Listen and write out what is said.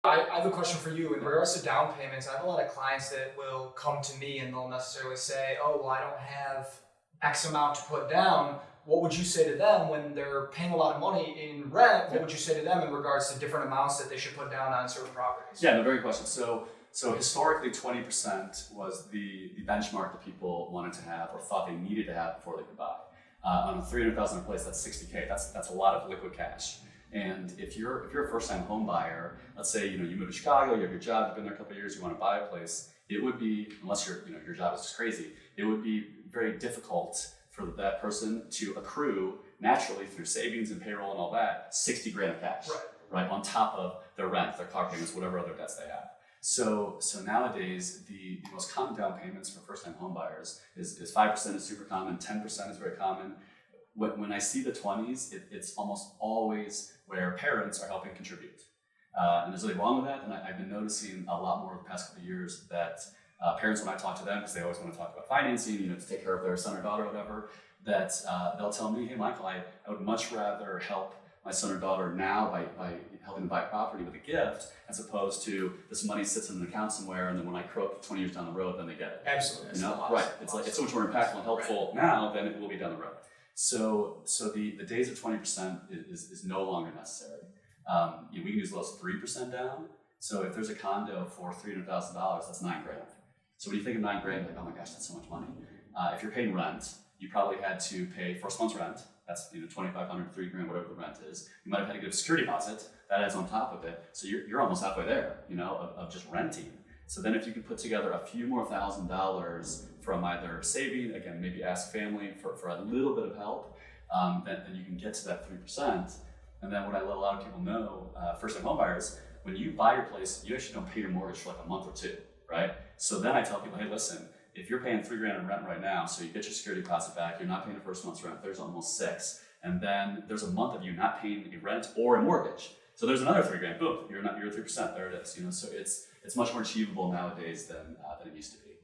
I have a question for you. In regards to down payments, I have a lot of clients that will come to me and they'll necessarily say, oh, well, I don't have X amount to put down. What would you say to them when they're paying a lot of money in rent? What would you say to them in regards to different amounts that they should put down on certain properties? Yeah, no, very good question. So historically, 20% was the benchmark that people wanted to have or thought they needed to have before they could buy. On a $300,000 place, that's $60K. That's a lot of liquid cash. And if you're a first-time home buyer, let's say you move to Chicago, you have your job, you've been there a couple of years, you want to buy a place, it would be, unless your job is just crazy, it would be very difficult for that person to accrue naturally through savings and payroll and all that, 60 grand of cash, right, on top of their rent, their car payments, whatever other debts they have. So nowadays, the most common down payments for first-time home buyers is 5% is super common, 10% is very common. When I see the 20s, it's almost always where parents are helping contribute. And there's nothing wrong with that. And I've been noticing a lot more over the past couple of years that parents, when I talk to them, because they always want to talk about financing, to take care of their son or daughter or whatever, that they'll tell me, hey, Michael, I would much rather help my son or daughter now by helping them buy property with a gift, as opposed to this money sits in an account somewhere, and then when I croak 20 years down the road, then they get it. Absolutely. Right. It's so much more impactful and helpful now than it will be down the road. So the days of 20% is no longer necessary. We can use as low as 3% down. So if there's a condo for $300,000, that's $9 grand. So when you think of $9 grand, you're like, oh my gosh, that's so much money. If you're paying rent, you probably had to pay first month's rent. That's $2,500, $3 grand, whatever the rent is. You might have had to give a security deposit. That adds on top of it. So you're almost halfway there, of just renting. So then if you can put together a few more $1,000s from either saving, again, maybe ask family for a little bit of help, then you can get to that 3%. And then what I let a lot of people know, first-time home buyers, when you buy your place, you actually don't pay your mortgage for like a month or two, right? So then I tell people, hey, listen, if you're paying $3 grand in rent right now, so you get your security deposit back, you're not paying the first month's rent, there's almost $6. And then there's a month of you not paying a rent or a mortgage. So there's another $3 grand, boom, you're 3%, there it is. So it's much more achievable nowadays than it used to be.